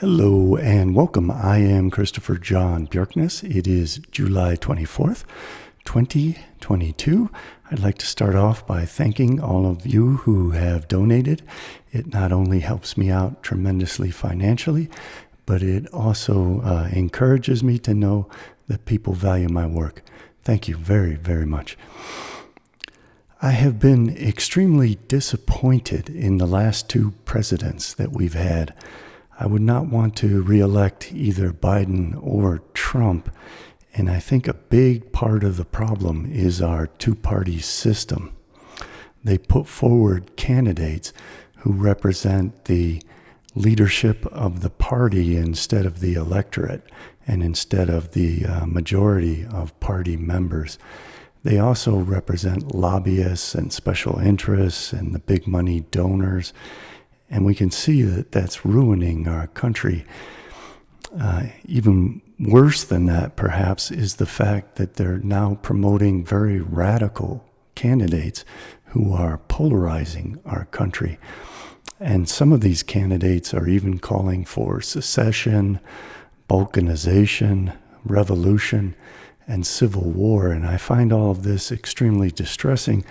Hello and welcome. I am Christopher John Björknes. It is July 24th, 2022. I'd like to start off by thanking all of you who have donated. It not only helps me out tremendously financially, but it also encourages me to know that people value my work. Thank you very, very much. I have been extremely disappointed in the last two presidents that we've had. I would not want to re-elect either Biden or Trump, and I think a big part of the problem is our two-party system. They put forward candidates who represent the leadership of the party instead of the electorate and instead of the majority of party members. They also represent lobbyists and special interests and the big money donors. And we can see that that's ruining our country. Even worse than that, perhaps, is the fact that they're now promoting very radical candidates who are polarizing our country. And some of these candidates are even calling for secession, balkanization, revolution, and civil war. And I find all of this extremely distressing,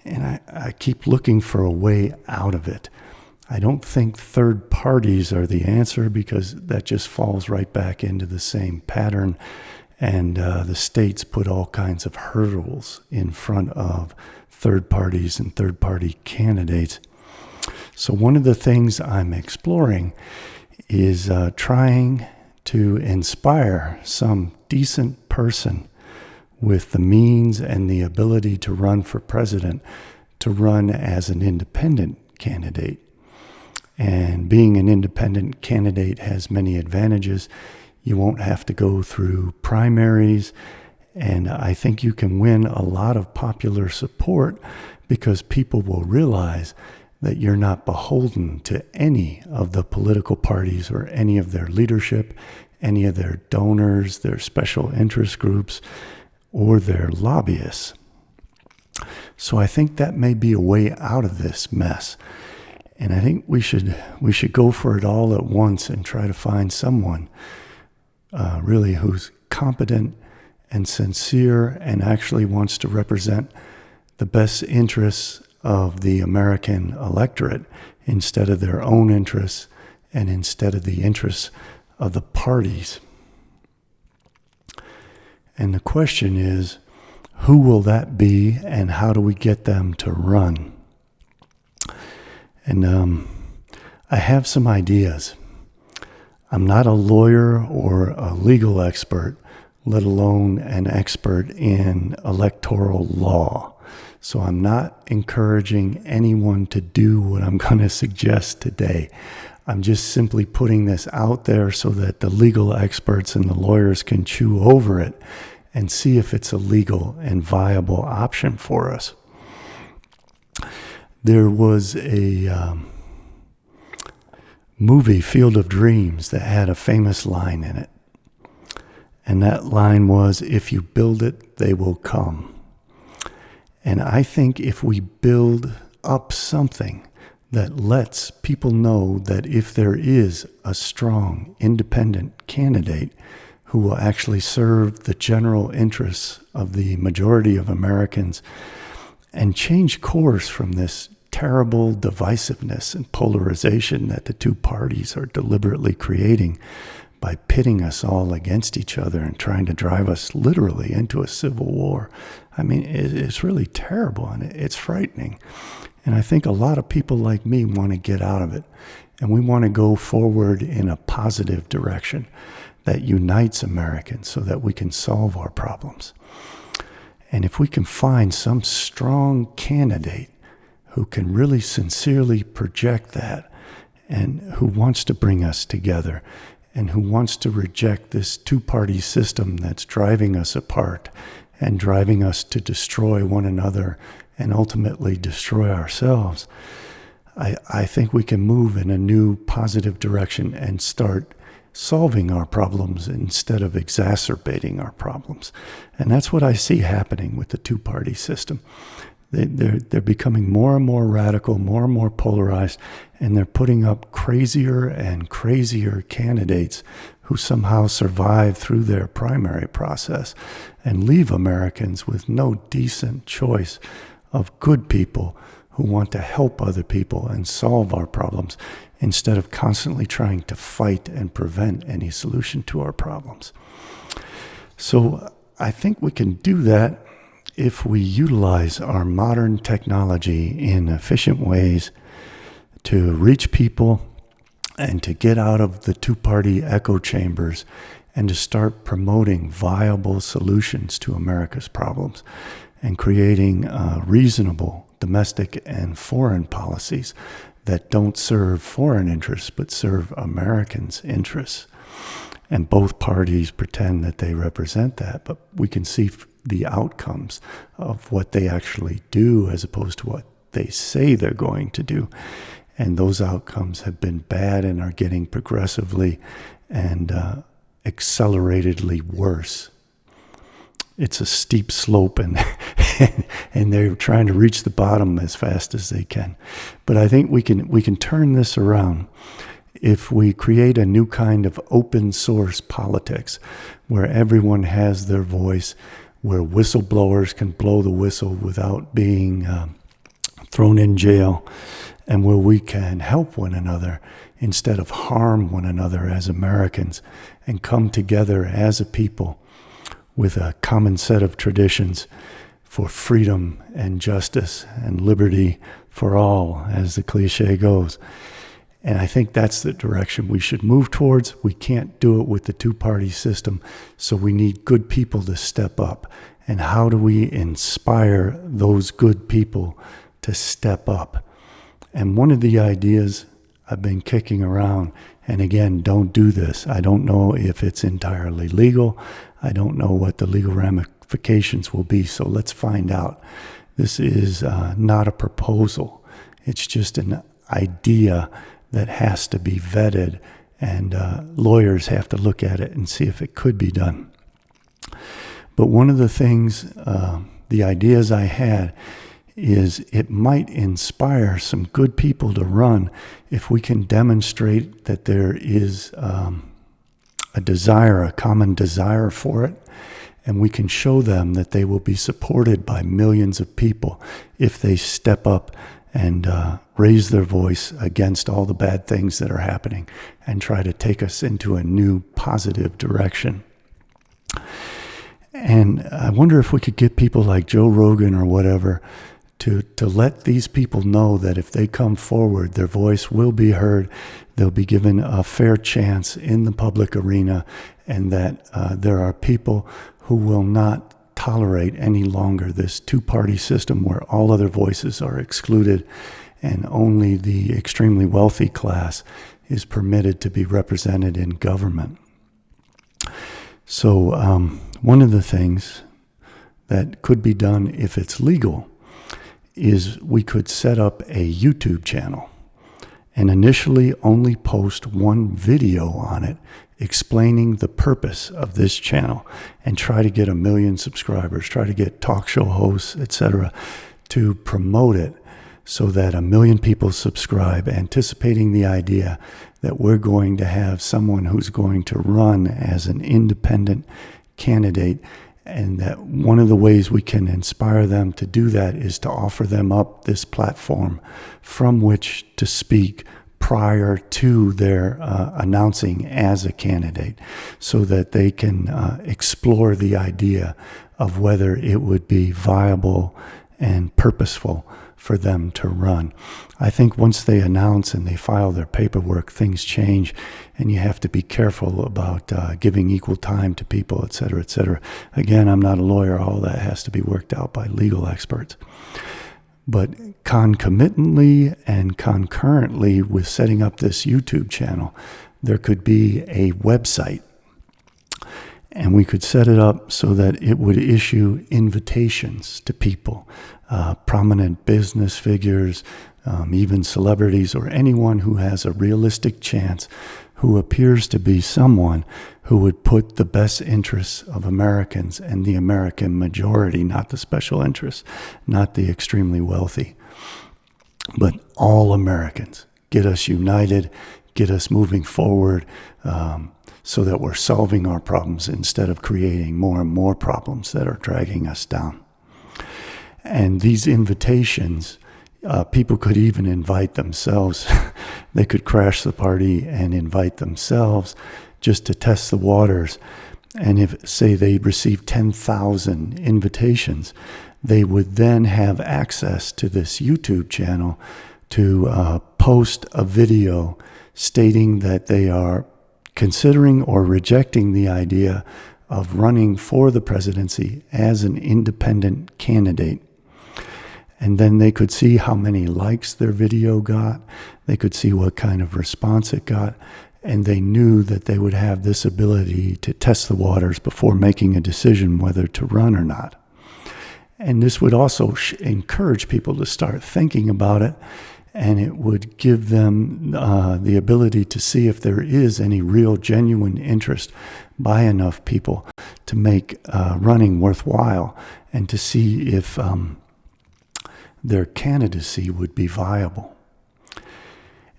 and I keep looking for a way out of it. I don't think third parties are the answer because that just falls right back into the same pattern, and the states put all kinds of hurdles in front of third parties and third party candidates. So one of the things I'm exploring is trying to inspire some decent person with the means and the ability to run for president to run as an independent candidate. And being an independent candidate has many advantages. You won't have to go through primaries, and I think you can win a lot of popular support because people will realize that you're not beholden to any of the political parties or any of their leadership, any of their donors, their special interest groups, or their lobbyists. So I think that may be a way out of this mess. And I think we should go for it all at once and try to find someone really who's competent and sincere and actually wants to represent the best interests of the American electorate instead of their own interests and instead of the interests of the parties. And the question is, who will that be and how do we get them to run? And I have some ideas. I'm not a lawyer or a legal expert, let alone an expert in electoral law. So I'm not encouraging anyone to do what I'm going to suggest today. I'm just simply putting this out there so that the legal experts and the lawyers can chew over it and see if it's a legal and viable option for us. There was a movie, Field of Dreams, that had a famous line in it. And that line was, "If you build it, they will come." And I think if we build up something that lets people know that if there is a strong, independent candidate who will actually serve the general interests of the majority of Americans and change course from this terrible divisiveness and polarization that the two parties are deliberately creating by pitting us all against each other and trying to drive us literally into a civil war. I mean, it's really terrible and it's frightening. And I think a lot of people like me want to get out of it. And we want to go forward in a positive direction that unites Americans so that we can solve our problems. And if we can find some strong candidate who can really sincerely project that and who wants to bring us together and who wants to reject this two-party system that's driving us apart and driving us to destroy one another and ultimately destroy ourselves, I think we can move in a new positive direction and start solving our problems instead of exacerbating our problems. And that's what I see happening with the two-party system. They're becoming more and more radical, more and more polarized, and they're putting up crazier and crazier candidates who somehow survive through their primary process and leave Americans with no decent choice of good people who want to help other people and solve our problems instead of constantly trying to fight and prevent any solution to our problems. So I think we can do that if we utilize our modern technology in efficient ways to reach people and to get out of the two-party echo chambers and to start promoting viable solutions to America's problems and creating reasonable domestic and foreign policies that don't serve foreign interests but serve Americans' interests. And both parties pretend that they represent that, but we can see the outcomes of what they actually do as opposed to what they say they're going to do. And those outcomes have been bad and are getting progressively and acceleratedly worse. It's a steep slope, and and they're trying to reach the bottom as fast as they can. But I think we can turn this around if we create a new kind of open source politics where everyone has their voice, where whistleblowers can blow the whistle without being thrown in jail, and where we can help one another instead of harm one another as Americans, and come together as a people with a common set of traditions for freedom and justice and liberty for all, as the cliche goes. And I think that's the direction we should move towards. We can't do it with the two-party system, so we need good people to step up. And how do we inspire those good people to step up? And one of the ideas I've been kicking around, and again, don't do this. I don't know if it's entirely legal. I don't know what the legal ramifications will be, so let's find out. This is not a proposal. It's just an idea that has to be vetted, and lawyers have to look at it and see if it could be done. But one of the things, the ideas I had, is it might inspire some good people to run if we can demonstrate that there is a desire, a common desire for it, and we can show them that they will be supported by millions of people if they step up and raise their voice against all the bad things that are happening and try to take us into a new positive direction. And I wonder if we could get people like Joe Rogan or whatever to let these people know that if they come forward, their voice will be heard, they'll be given a fair chance in the public arena, and that there are people who will not tolerate any longer this two-party system where all other voices are excluded and only the extremely wealthy class is permitted to be represented in government. So one of the things that could be done if it's legal is we could set up a YouTube channel and initially only post one video on it explaining the purpose of this channel and try to get 1 million subscribers, try to get talk show hosts, etc., to promote it so that 1 million people subscribe, anticipating the idea that we're going to have someone who's going to run as an independent candidate, and that one of the ways we can inspire them to do that is to offer them up this platform from which to speak prior to their announcing as a candidate, so that they can explore the idea of whether it would be viable and purposeful for them to run. I think once they announce and they file their paperwork, things change, and you have to be careful about giving equal time to people, et cetera, et cetera. Again, I'm not a lawyer. All that has to be worked out by legal experts. But concomitantly and concurrently with setting up this YouTube channel, there could be a website. And we could set it up so that it would issue invitations to people, prominent business figures, even celebrities or anyone who has a realistic chance, who appears to be someone who would put the best interests of Americans and the American majority, not the special interests, not the extremely wealthy, but all Americans. Get us united, get us moving forward, so that we're solving our problems instead of creating more and more problems that are dragging us down. And these invitations, people could even invite themselves. They could crash the party and invite themselves just to test the waters. And if, say, they received 10,000 invitations, they would then have access to this YouTube channel to post a video stating that they are considering or rejecting the idea of running for the presidency as an independent candidate. And then they could see how many likes their video got. They could see what kind of response it got. And they knew that they would have this ability to test the waters before making a decision whether to run or not. And this would also encourage people to start thinking about it. And it would give them the ability to see if there is any real genuine interest by enough people to make running worthwhile, and to see if their candidacy would be viable.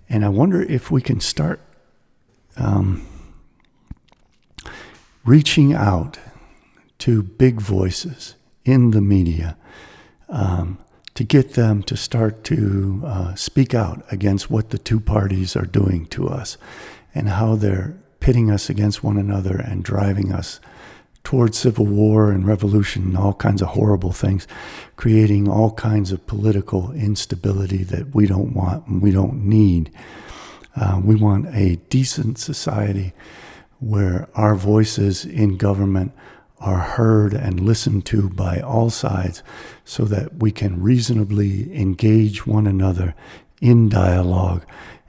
And I wonder if we can start reaching out to big voices in the media, to get them to start to speak out against what the two parties are doing to us and how they're pitting us against one another and driving us towards civil war and revolution and all kinds of horrible things, creating all kinds of political instability that we don't want and we don't need. We want a decent society where our voices in government are heard and listened to by all sides, so that we can reasonably engage one another in dialogue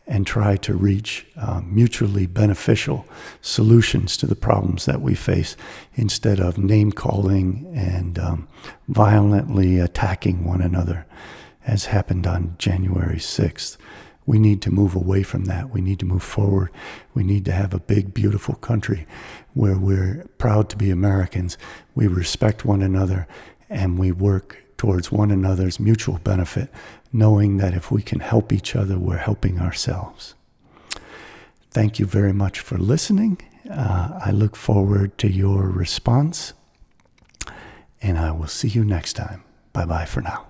and try to reach mutually beneficial solutions to the problems that we face, instead of name-calling and violently attacking one another, as happened on January 6th. We need to move away from that. We need to move forward. We need to have a big, beautiful country where we're proud to be Americans. We respect one another and we work towards one another's mutual benefit, knowing that if we can help each other, we're helping ourselves. Thank you very much for listening. I look forward to your response, and I will see you next time. Bye-bye for now.